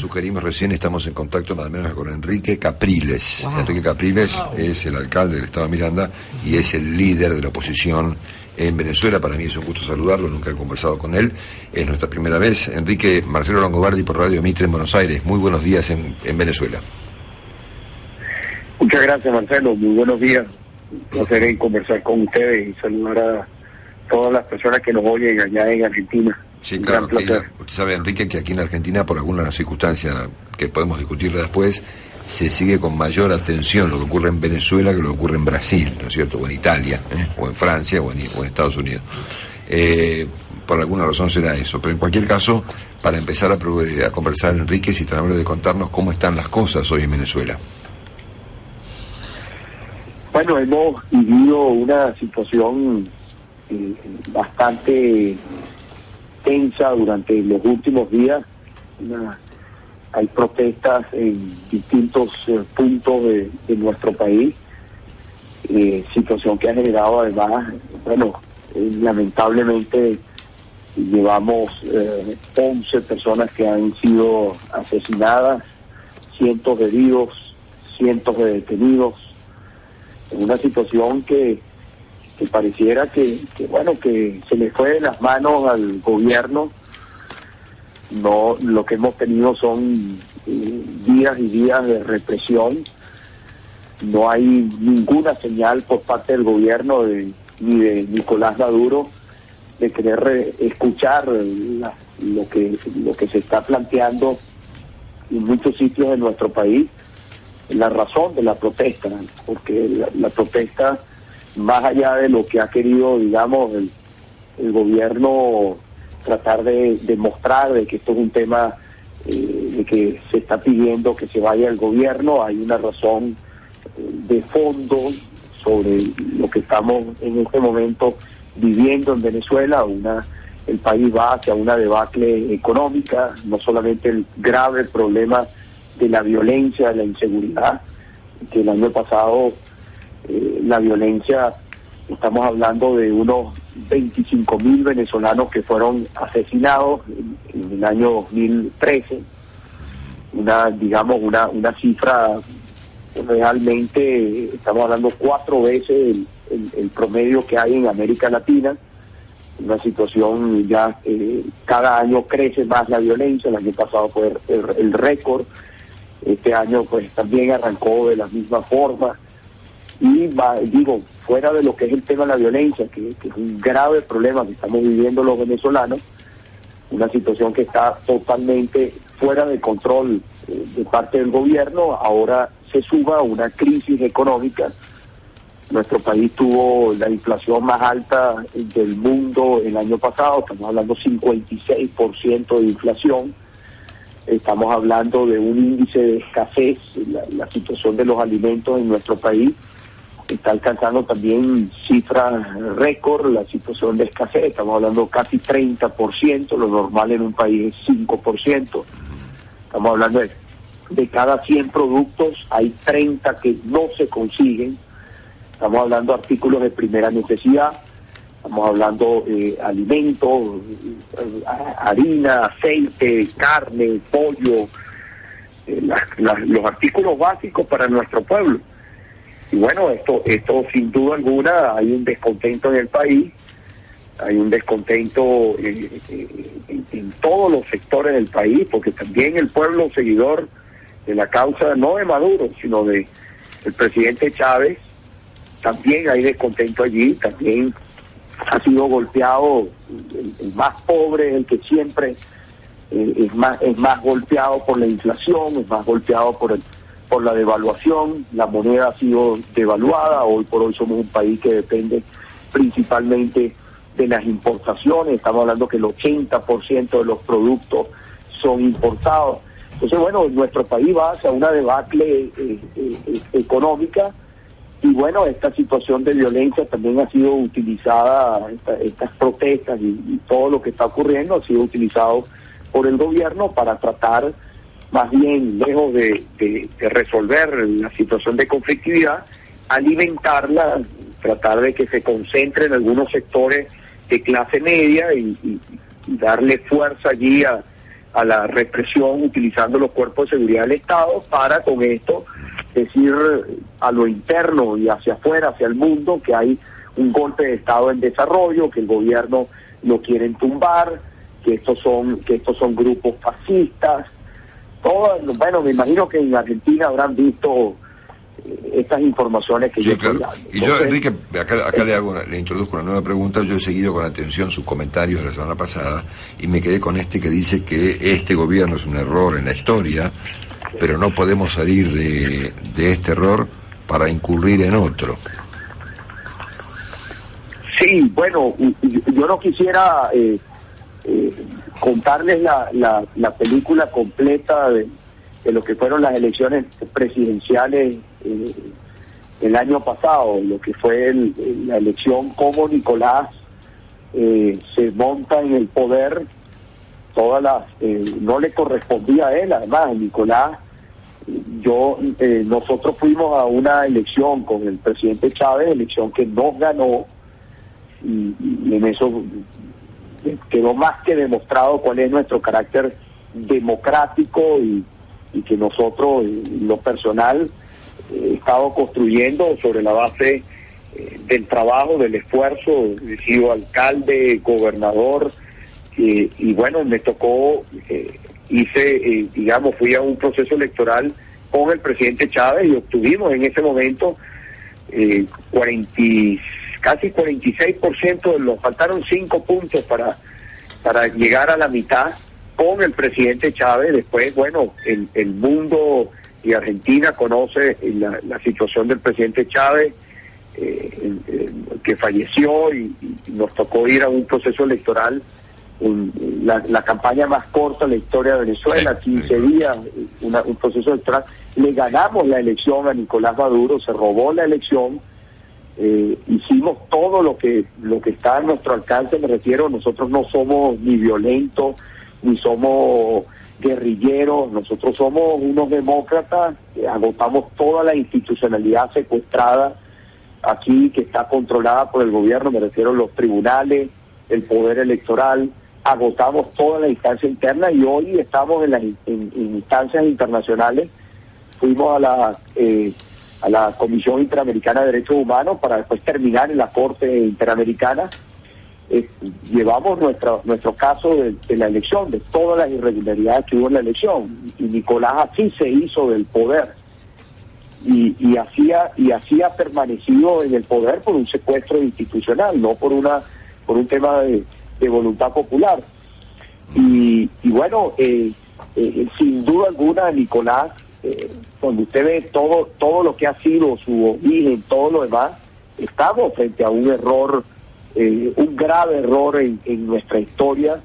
sugerimos recién, estamos en contacto nada menos con Enrique Capriles. Wow. Enrique Capriles es el alcalde del estado de Miranda y es el líder de la oposición en Venezuela. Para mí es un gusto saludarlo, nunca he conversado con él, es nuestra primera vez. Enrique, Marcelo Longobardi por Radio Mitre en Buenos Aires. Muy buenos días en Venezuela. Muchas gracias, Marcelo, muy buenos días. Un placer en conversar con ustedes y saludar a todas las personas que nos oyen allá en Argentina. Sí, claro, usted sabe, Enrique, que aquí en Argentina, por alguna circunstancia que podemos discutirla después, se sigue con mayor atención lo que ocurre en Venezuela que lo que ocurre en Brasil, ¿no es cierto? O en Italia, o en Francia, o en Estados Unidos. Por alguna razón será eso, pero en cualquier caso, para empezar a conversar, Enrique, si tan amable de contarnos cómo están las cosas hoy en Venezuela. Bueno, hemos vivido una situación bastante tensa durante los últimos días. Hay protestas en distintos puntos de nuestro país, situación que ha generado además, lamentablemente llevamos 11 personas que han sido asesinadas, cientos de heridos, cientos de detenidos, en una situación que pareciera que se le fue de las manos al gobierno. No, lo que hemos tenido son días y días de represión. No hay ninguna señal por parte del gobierno ni de Nicolás Maduro de querer escuchar lo que se está planteando en muchos sitios de nuestro país, la razón de la protesta, porque la protesta, más allá de lo que ha querido, digamos, el gobierno tratar de demostrar de que esto es un tema de que se está pidiendo que se vaya el gobierno, hay una razón de fondo sobre lo que estamos en este momento viviendo en Venezuela. El país va hacia una debacle económica, no solamente el grave problema de la violencia, de la inseguridad, que el año pasado la violencia, estamos hablando de unos 25.000 venezolanos que fueron asesinados en el año 2013, una cifra realmente, estamos hablando 4 veces el promedio que hay en América Latina, una situación ya cada año crece más la violencia. El año pasado fue el récord, este año pues también arrancó de la misma forma. Y fuera de lo que es el tema de la violencia, que es un grave problema que estamos viviendo los venezolanos, una situación que está totalmente fuera de control de parte del gobierno, ahora se suma una crisis económica. Nuestro país tuvo la inflación más alta del mundo el año pasado, estamos hablando 56% de inflación. Estamos hablando de un índice de escasez, la situación de los alimentos en nuestro país está alcanzando también cifras récord, la situación de escasez, estamos hablando casi 30%, lo normal en un país es 5%. Estamos hablando de cada 100 productos hay 30 que no se consiguen. Estamos hablando de artículos de primera necesidad, estamos hablando de alimentos, harina, aceite, carne, pollo, los artículos básicos para nuestro pueblo. Y bueno, esto sin duda alguna, hay un descontento en el país, hay un descontento en todos los sectores del país, porque también el pueblo seguidor de la causa, no de Maduro, sino de el presidente Chávez, también hay descontento allí, también ha sido golpeado, el más pobre, el que siempre es más golpeado por la inflación, es más golpeado por la devaluación, la moneda ha sido devaluada, hoy por hoy somos un país que depende principalmente de las importaciones, estamos hablando que el 80% de los productos son importados. Entonces, bueno, nuestro país va hacia una debacle económica, y bueno, esta situación de violencia también ha sido utilizada, estas protestas y todo lo que está ocurriendo ha sido utilizado por el gobierno para tratar, más bien, lejos de resolver la situación de conflictividad, alimentarla, tratar de que se concentre en algunos sectores de clase media y darle fuerza allí a a la represión utilizando los cuerpos de seguridad del Estado para con esto decir a lo interno y hacia afuera, hacia el mundo, que hay un golpe de Estado en desarrollo, que el gobierno lo quieren tumbar, que estos son grupos fascistas. Bueno, me imagino que en Argentina habrán visto estas informaciones que sí, yo claro. estoy dando. Y yo, Enrique, acá le introduzco una nueva pregunta. Yo he seguido con atención sus comentarios de la semana pasada y me quedé con este que dice que este gobierno es un error en la historia, pero no podemos salir de este error para incurrir en otro. Sí, bueno, yo no quisiera contarles la película completa de lo que fueron las elecciones presidenciales el año pasado, lo que fue la elección, cómo Nicolás se monta en el poder, no le correspondía a él, además Nicolás, nosotros fuimos a una elección con el presidente Chávez, elección que nos ganó, y en eso quedó más que demostrado cuál es nuestro carácter democrático y que nosotros, en lo personal, he estado construyendo sobre la base del trabajo, del esfuerzo. He sido alcalde, gobernador, y bueno, me tocó, fui a un proceso electoral con el presidente Chávez y obtuvimos en ese momento casi 46%, nos faltaron 5 puntos para llegar a la mitad con el presidente Chávez. Después, bueno, el mundo y Argentina conoce la situación del presidente Chávez, que falleció y nos tocó ir a un proceso electoral, la campaña más corta de la historia de Venezuela, 15 días, un proceso electoral. Le ganamos la elección a Nicolás Maduro, se robó la elección. Hicimos todo lo que está a nuestro alcance, me refiero, nosotros no somos ni violentos, ni somos guerrilleros, nosotros somos unos demócratas, agotamos toda la institucionalidad secuestrada aquí, que está controlada por el gobierno, me refiero a los tribunales, el poder electoral, agotamos toda la instancia interna y hoy estamos en instancias internacionales. Fuimos a la Comisión Interamericana de Derechos Humanos para después terminar en la Corte Interamericana. Llevamos nuestro caso de la elección, de todas las irregularidades que hubo en la elección, y Nicolás así se hizo del poder y así ha permanecido en el poder por un secuestro institucional, no por un tema de voluntad popular. Y bueno, sin duda alguna, Nicolás, cuando usted ve todo lo que ha sido su origen, todo lo demás, estamos frente a un error, un grave error en nuestra historia,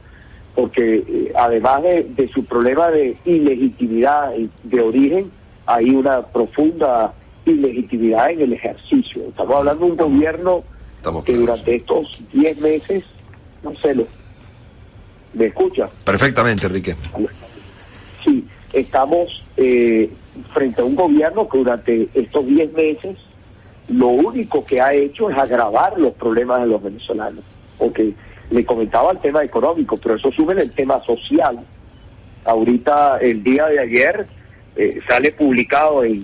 porque además de su problema de ilegitimidad de origen, hay una profunda ilegitimidad en el ejercicio. Estamos hablando de un gobierno que durante estos 10 meses, no sé, ¿me escucha? Perfectamente, Enrique. Sí, estamos frente a un gobierno que durante estos 10 meses lo único que ha hecho es agravar los problemas de los venezolanos, porque le comentaba el tema económico, pero eso sube en el tema social. Ahorita, el día de ayer, sale publicado en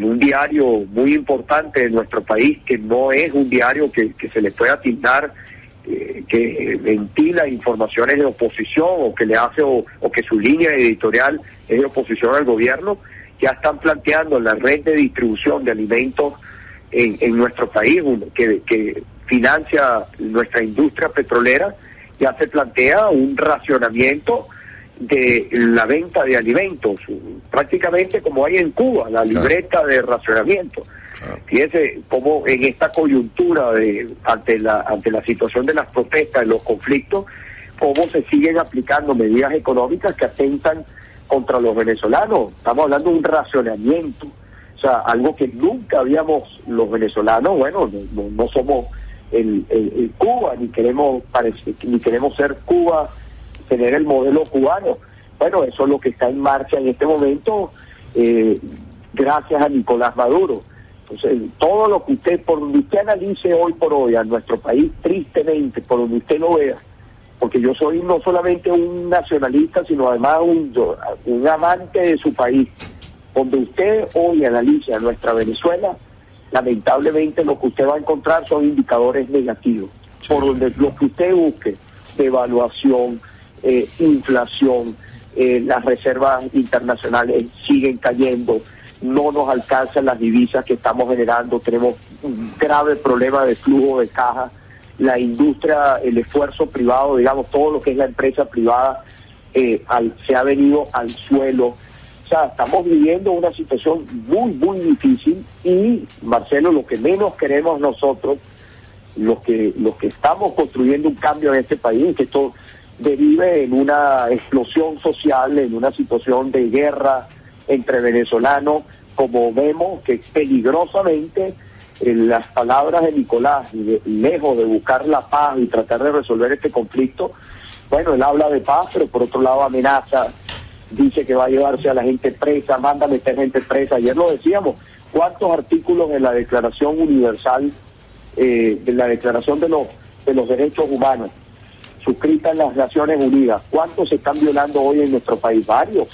un diario muy importante de nuestro país, que no es un diario que se le pueda tildar que ventila informaciones de oposición o que le hace o que su línea editorial es de oposición al gobierno. Ya están planteando la red de distribución de alimentos en nuestro país, que financia nuestra industria petrolera, ya se plantea un racionamiento de la venta de alimentos, prácticamente como hay en Cuba, la libreta de racionamiento. Fíjese cómo en esta coyuntura ante la situación de las protestas, de los conflictos, cómo se siguen aplicando medidas económicas que atentan contra los venezolanos. Estamos hablando de un racionamiento, o sea, algo que nunca habíamos los venezolanos. Bueno, no somos el Cuba, ni queremos ser Cuba, tener el modelo cubano. Bueno, eso es lo que está en marcha en este momento, gracias a Nicolás Maduro. Entonces, todo lo que por donde usted analice hoy por hoy a nuestro país, tristemente, por donde usted lo vea, porque yo soy no solamente un nacionalista, sino además un amante de su país. Donde usted hoy analiza nuestra Venezuela, lamentablemente lo que usted va a encontrar son indicadores negativos. Por donde lo que usted busque, devaluación, inflación, las reservas internacionales siguen cayendo, no nos alcanzan las divisas que estamos generando, tenemos un grave problema de flujo de caja, la industria, el esfuerzo privado, digamos, todo lo que es la empresa privada se ha venido al suelo. O sea, estamos viviendo una situación muy, muy difícil y, Marcelo, lo que menos queremos nosotros, los que estamos construyendo un cambio en este país, que esto derive en una explosión social, en una situación de guerra entre venezolanos, como vemos que peligrosamente las palabras de Nicolás, lejos de buscar la paz y tratar de resolver este conflicto, bueno, él habla de paz, pero por otro lado amenaza, dice que va a llevarse a la gente presa, manda a meter gente presa. Ayer lo decíamos, ¿cuántos artículos en la Declaración Universal, de la Declaración de los Derechos Humanos, suscrita en las Naciones Unidas, cuántos se están violando hoy en nuestro país? Varios.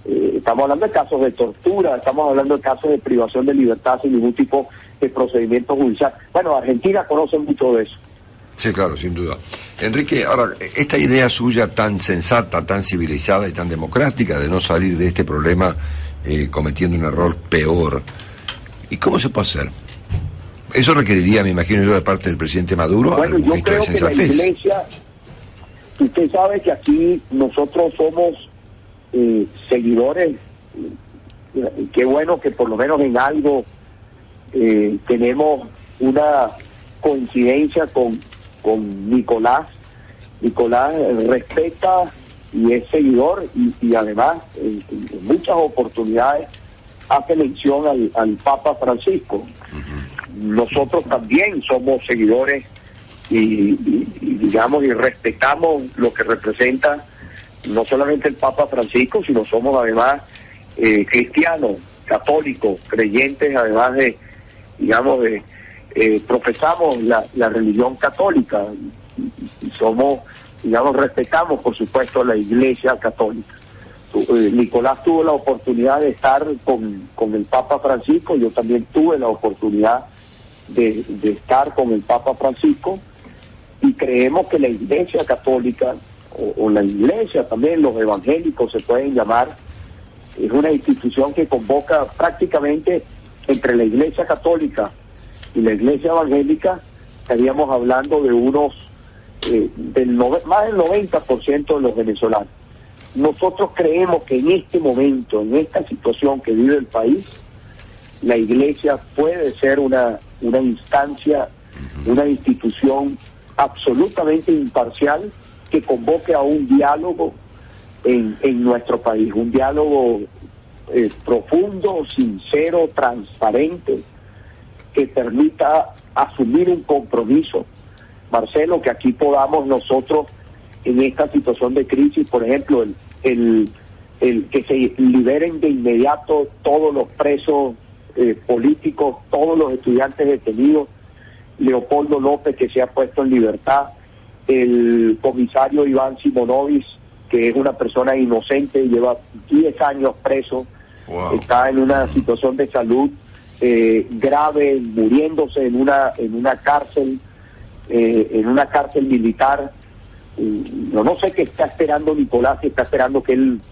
Estamos hablando de casos de tortura, estamos hablando de casos de privación de libertad sin ningún tipo de procedimiento judicial. Bueno, Argentina conoce mucho de eso. Sí, claro, sin duda. Enrique, ahora, esta idea suya tan sensata, tan civilizada y tan democrática de no salir de este problema cometiendo un error peor, ¿y cómo se puede hacer? Eso requeriría, me imagino yo, de parte del presidente Maduro, bueno, algún gesto de sensatez. La Iglesia, usted sabe que aquí nosotros somos seguidores, qué bueno que por lo menos en algo tenemos una coincidencia con Nicolás. Nicolás respeta y es seguidor y además en muchas oportunidades hace mención al Papa Francisco. Nosotros también somos seguidores y digamos y respetamos lo que representa no solamente el Papa Francisco, sino somos además cristianos, católicos, creyentes, además de, digamos, profesamos la religión católica y somos, digamos, respetamos por supuesto la Iglesia católica. Nicolás tuvo la oportunidad de estar con el Papa Francisco, yo también tuve la oportunidad de estar con el Papa Francisco y creemos que la Iglesia católica o la Iglesia también, los evangélicos se pueden llamar, es una institución que convoca prácticamente entre la Iglesia católica y la Iglesia evangélica, estaríamos hablando de unos más del 90% de los venezolanos. Nosotros creemos que en este momento, en esta situación que vive el país, la Iglesia puede ser una instancia, una institución absolutamente imparcial que convoque a un diálogo en nuestro país, un diálogo profundo, sincero, transparente, que permita asumir un compromiso, Marcelo, que aquí podamos nosotros en esta situación de crisis, por ejemplo, el que se liberen de inmediato todos los presos políticos, todos los estudiantes detenidos, Leopoldo López, que se ha puesto en libertad, el comisario Iván Simonovic, que es una persona inocente, lleva 10 años preso, está en una situación de salud grave, muriéndose en una cárcel militar. Yo no sé qué está esperando Nicolás, si está esperando que él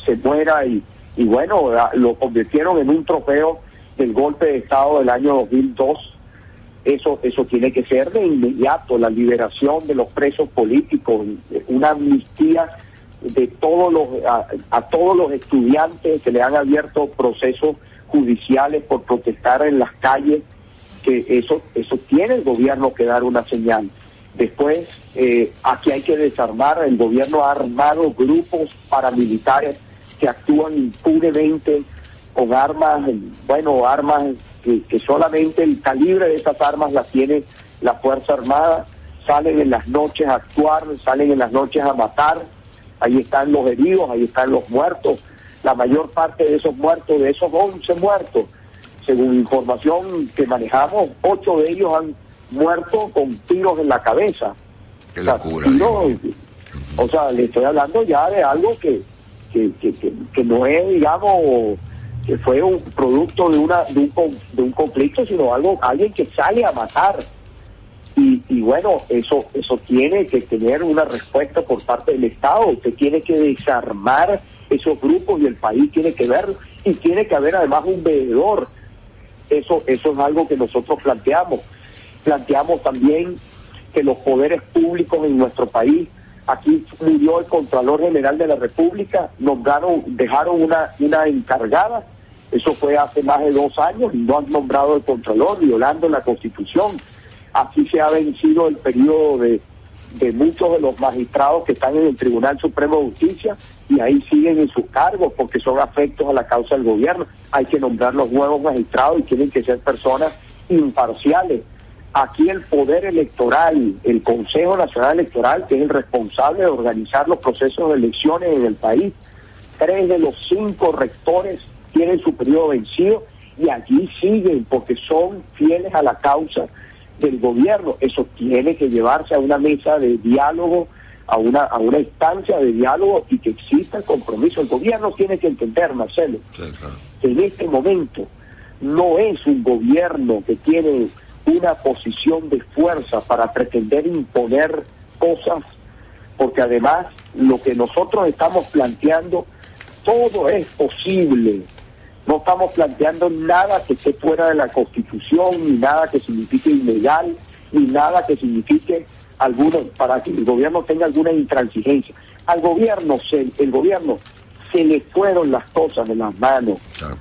se muera y bueno, lo convirtieron en un trofeo del golpe de Estado del año 2002. Eso tiene que ser de inmediato, la liberación de los presos políticos, una amnistía de a todos los estudiantes que le han abierto procesos judiciales por protestar en las calles, que eso tiene el gobierno que dar una señal. Después, aquí hay que desarmar, el gobierno ha armado grupos paramilitares que actúan impunemente con armas, armas que solamente el calibre de esas armas las tiene la Fuerza Armada, salen en las noches a actuar, salen en las noches a matar, ahí están los heridos, ahí están los muertos, la mayor parte de esos muertos, de esos 11 muertos, según información que manejamos, 8 de ellos han muerto con tiros en la cabeza, Qué locura. O sea, le estoy hablando ya de algo que no es, digamos, que fue un producto de un conflicto, sino alguien que sale a matar. Y bueno, eso tiene que tener una respuesta por parte del Estado. Usted tiene que desarmar esos grupos y el país tiene que verlo, y tiene que haber además un veedor. Eso es algo que nosotros planteamos. Planteamos también que los poderes públicos en nuestro país, aquí murió el Contralor General de la República, dejaron una encargada, eso fue hace más de 2 años, y no han nombrado el Contralor, violando la Constitución. Así se ha vencido el periodo de muchos de los magistrados que están en el Tribunal Supremo de Justicia, y ahí siguen en sus cargos porque son afectos a la causa del gobierno. Hay que nombrar los nuevos magistrados y tienen que ser personas imparciales. Aquí el poder electoral, el Consejo Nacional Electoral, que es el responsable de organizar los procesos de elecciones en el país, 3 de los 5 rectores tienen su periodo vencido y allí siguen porque son fieles a la causa del gobierno. Eso tiene que llevarse a una mesa de diálogo, a una instancia de diálogo, y que exista el compromiso. El gobierno tiene que entender, Marcelo, sí, claro, que en este momento no es un gobierno que tiene una posición de fuerza para pretender imponer cosas, porque además lo que nosotros estamos planteando, todo es posible. No estamos planteando nada que esté fuera de la Constitución, ni nada que signifique ilegal, ni nada que signifique para que el gobierno tenga alguna intransigencia. El gobierno se le fueron las cosas de las manos. Claro.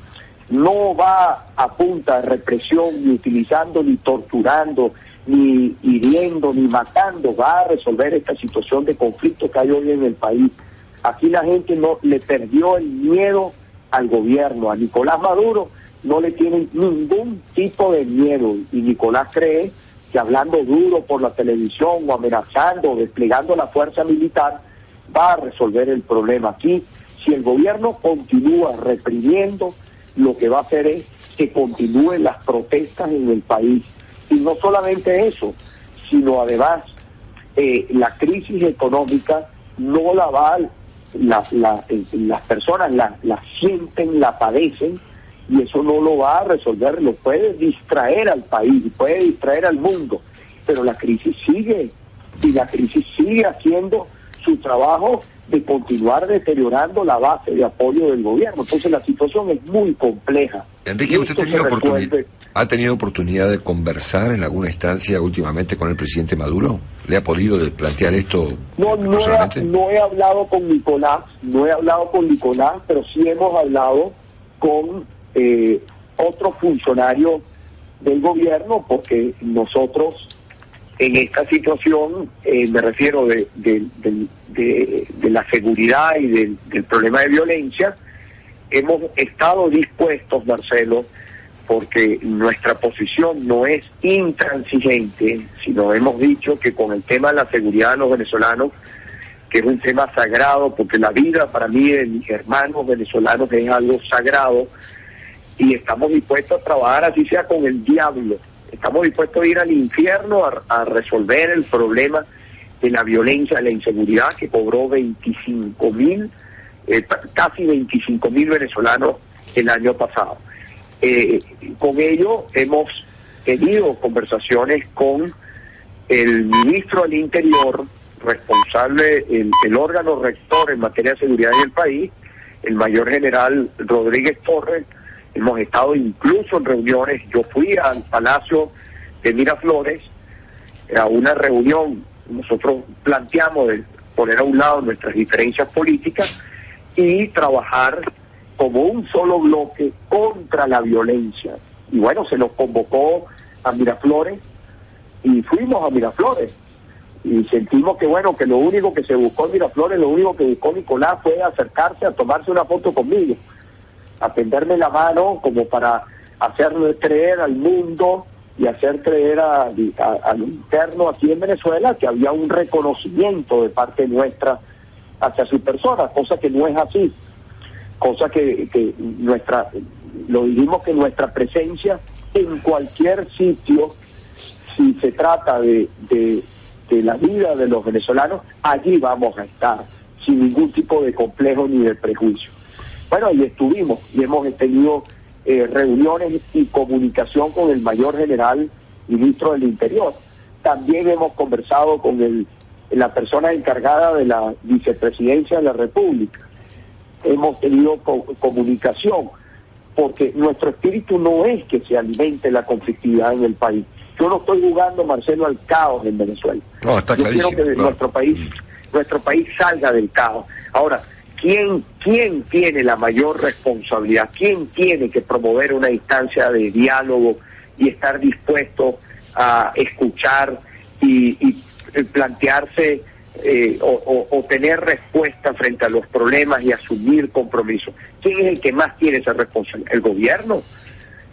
No va a punta de represión, ni utilizando, ni torturando, ni hiriendo, ni matando, va a resolver esta situación de conflicto que hay hoy en el país. Aquí la gente no le perdió el miedo al gobierno. A Nicolás Maduro no le tienen ningún tipo de miedo, y Nicolás cree que hablando duro por la televisión o amenazando o desplegando la fuerza militar va a resolver el problema. Aquí, si el gobierno continúa reprimiendo, lo que va a hacer es que continúen las protestas en el país. Y no solamente eso, sino además la crisis económica no la va las personas la sienten, la padecen, y eso no lo va a resolver. Lo puede distraer al país, puede distraer al mundo, pero la crisis sigue, y la crisis sigue haciendo su trabajo de continuar deteriorando la base de apoyo del gobierno. Entonces la situación es muy compleja. Enrique, ¿usted ha tenido oportunidad de conversar en alguna instancia últimamente con el presidente Maduro? ¿Le ha podido plantear esto personalmente? No he hablado con Nicolás, pero sí hemos hablado con otros funcionarios del gobierno, porque nosotros en esta situación, me refiero de la seguridad y del problema de violencia, hemos estado dispuestos, Marcelo, porque nuestra posición no es intransigente, sino hemos dicho que con el tema de la seguridad de los venezolanos, que es un tema sagrado, porque la vida para mí de mis hermanos venezolanos es algo sagrado, y estamos dispuestos a trabajar así sea con el diablo. Estamos dispuestos a ir al infierno a resolver el problema de la violencia, la inseguridad que cobró 25.000, casi 25.000 venezolanos el año pasado. Con ello hemos tenido conversaciones con el ministro del Interior, responsable, el órgano rector en materia de seguridad en el país, el mayor general Rodríguez Torres. Hemos estado incluso en reuniones. Yo fui al Palacio de Miraflores a una reunión. Nosotros planteamos de poner a un lado nuestras diferencias políticas y trabajar como un solo bloque contra la violencia. Y bueno, se nos convocó a Miraflores y fuimos a Miraflores. Y sentimos que bueno, que lo único que se buscó en Miraflores, lo único que buscó Nicolás fue acercarse a tomarse una foto conmigo, a tenderme la mano como para hacerle creer al mundo y hacer creer al interno aquí en Venezuela que había un reconocimiento de parte nuestra hacia su persona, cosa que no es así, cosa que lo dijimos, que nuestra presencia en cualquier sitio, si se trata de la vida de los venezolanos, allí vamos a estar, sin ningún tipo de complejo ni de prejuicio. Bueno, ahí estuvimos y hemos tenido reuniones y comunicación con el mayor general ministro del Interior. También hemos conversado con la persona encargada de la vicepresidencia de la República. Hemos tenido comunicación, porque nuestro espíritu no es que se alimente la conflictividad en el país. Yo no estoy jugando, Marcelo, al caos en Venezuela. No, está clarísimo. Yo quiero que nuestro país salga del caos. Ahora, ¿quién tiene la mayor responsabilidad? ¿Quién tiene que promover una instancia de diálogo y estar dispuesto a escuchar y plantearse o tener respuesta frente a los problemas y asumir compromisos? ¿Quién es el que más tiene esa responsabilidad?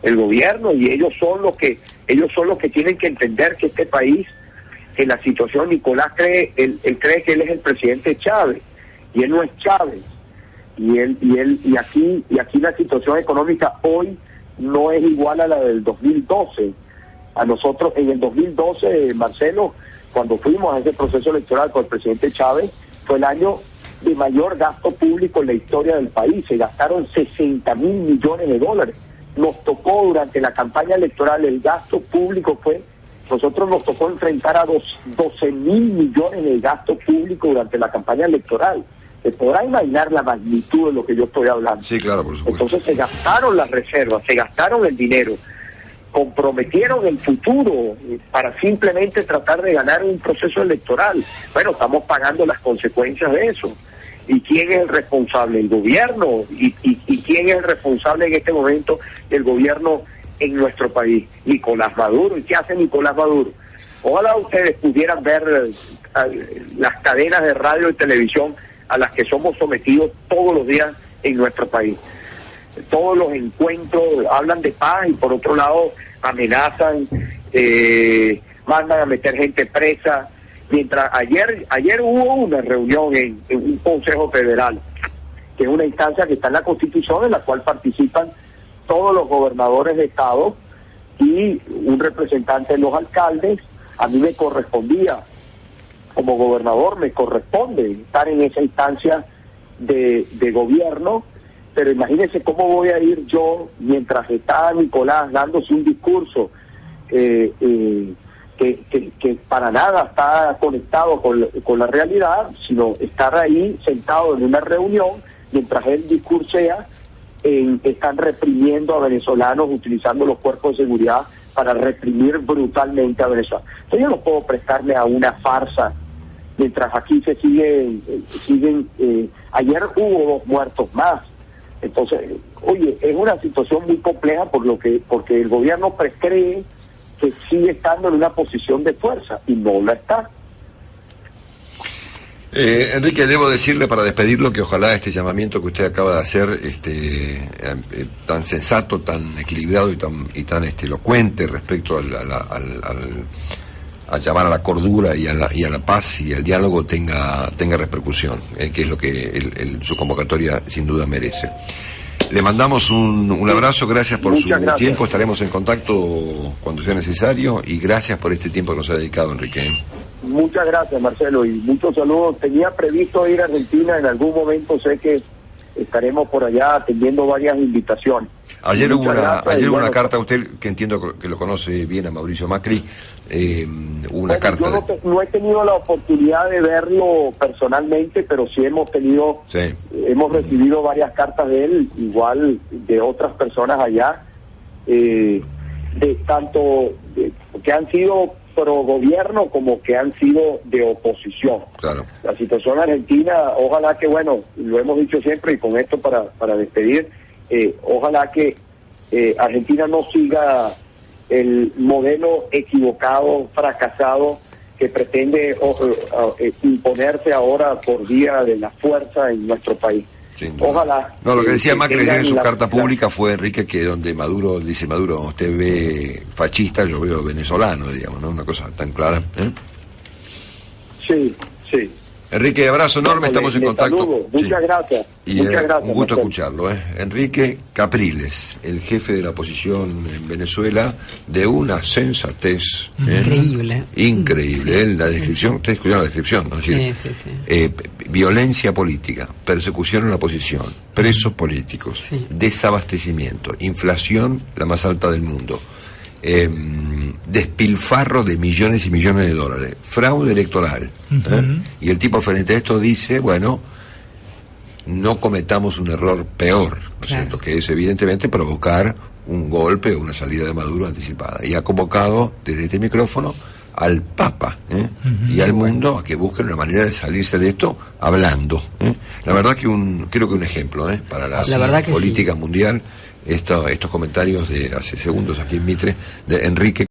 El gobierno, y ellos son los que tienen que entender que este país, en la situación, Nicolás él cree que él es el presidente Chávez, y él no es Chávez, y aquí la situación económica hoy no es igual a la del 2012. A nosotros en el 2012, Marcelo, cuando fuimos a ese proceso electoral con el presidente Chávez, fue el año de mayor gasto público en la historia del país. Se gastaron 60.000 millones de dólares. Nos tocó durante la campaña electoral, el gasto público nosotros nos tocó enfrentar a 12.000 millones de gasto público durante la campaña electoral. Se podrá imaginar la magnitud de lo que yo estoy hablando. Sí, claro, por supuesto. Entonces se gastaron las reservas, se gastaron el dinero, comprometieron el futuro para simplemente tratar de ganar un proceso electoral. Bueno, estamos pagando las consecuencias de eso. ¿Y quién es el responsable? El gobierno. ¿Y quién es el responsable en este momento del gobierno en nuestro país? Nicolás Maduro. ¿Y qué hace Nicolás Maduro? Ojalá ustedes pudieran ver las cadenas de radio y televisión a las que somos sometidos todos los días en nuestro país. Todos los encuentros hablan de paz y por otro lado amenazan, mandan a meter gente presa. Mientras ayer hubo una reunión en un Consejo Federal, que es una instancia que está en la Constitución, en la cual participan todos los gobernadores de estado y un representante de los alcaldes. A mí me correspondía, como gobernador, me corresponde estar en esa instancia de gobierno, pero imagínense cómo voy a ir yo mientras está Nicolás dándose un discurso que para nada está conectado con la realidad, sino estar ahí sentado en una reunión mientras él discursea. Están reprimiendo a venezolanos, utilizando los cuerpos de seguridad para reprimir brutalmente a Venezuela. Entonces yo no puedo prestarme a una farsa mientras aquí se siguen ayer hubo 2 muertos más. Entonces, oye, es una situación muy compleja porque el gobierno cree que sigue estando en una posición de fuerza y no la está. Enrique, debo decirle para despedirlo que ojalá este llamamiento que usted acaba de hacer, tan sensato, tan equilibrado y tan elocuente respecto a llamar a la cordura y a la paz y al diálogo tenga repercusión, que es lo que su convocatoria sin duda merece. Le mandamos un abrazo, gracias por su tiempo, estaremos en contacto cuando sea necesario y gracias por este tiempo que nos ha dedicado, Enrique. Muchas gracias, Marcelo, y muchos saludos. Tenía previsto ir a Argentina en algún momento, sé que estaremos por allá atendiendo varias invitaciones. Ayer hubo una carta, usted que entiendo que lo conoce bien a Mauricio Macri, hubo una carta. Yo no he tenido la oportunidad de verlo personalmente, pero sí hemos recibido varias cartas de él, igual de otras personas allá, que han sido pro gobierno como que han sido de oposición. Claro. La situación argentina, ojalá que, bueno, lo hemos dicho siempre y con esto para despedir, ojalá que Argentina no siga el modelo equivocado, fracasado, que pretende imponerse ahora por vía de la fuerza en nuestro país. Ojalá. No, lo que decía Macri en su carta pública fue, Enrique, que donde Maduro, usted ve fascista, yo veo venezolano, digamos, ¿no? Una cosa tan clara. Sí. Enrique, abrazo enorme, estamos en contacto. Saludo. Muchas gracias. Muchas gracias. Un gusto Marcelo. escuclarlo. Enrique Capriles, el jefe de la oposición en Venezuela, de una sensatez increíble. Increíble. La descripción, ustedes escucharon la descripción, ¿no? Es decir, sí. Violencia política, persecución en la oposición, presos políticos, desabastecimiento, inflación la más alta del mundo, despilfarro de millones y millones de dólares, fraude electoral. Y el tipo frente a esto dice, bueno, no cometamos un error peor, ¿no es cierto? Que es evidentemente provocar un golpe o una salida de Maduro anticipada. Y ha convocado desde este micrófono al Papa y al mundo a que busquen una manera de salirse de esto hablando. La verdad que creo que un ejemplo para la política mundial, estos comentarios de hace segundos aquí en Mitre, de Enrique